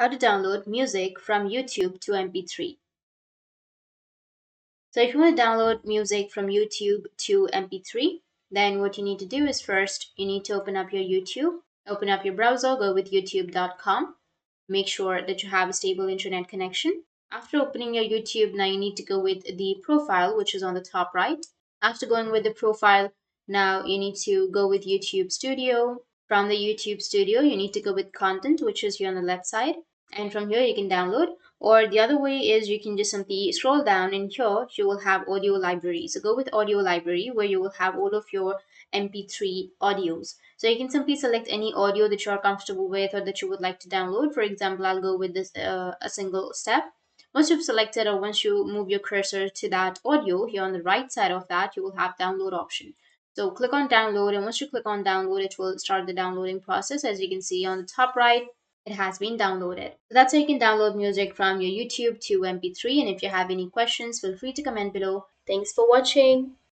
How to download music from YouTube to MP3. So if you want to download music from YouTube to MP3, then what you need to do is first you need to open up your YouTube, open up your browser, go with youtube.com, make sure that you have a stable internet connection. After opening your YouTube, now you need to go with the profile, which is on the top right. After going with the profile, now you need to go with YouTube Studio. From the YouTube Studio, you need to go with content, which is here on the left side. And from here, you can download. Or the other way is you can just simply scroll down, and here you will have audio library. So go with audio library, where you will have all of your MP3 audios. So you can simply select any audio that you are comfortable with or that you would like to download. For example, I'll go with this a single step. Once you've selected, or once you move your cursor to that audio, here on the right side of that, you will have download option. So click on download, and once you click on download, it will start the downloading process. As you can see on the top right, it has been downloaded. So that's how you can download music from your YouTube to MP3. And if you have any questions, feel free to comment below. Thanks for watching.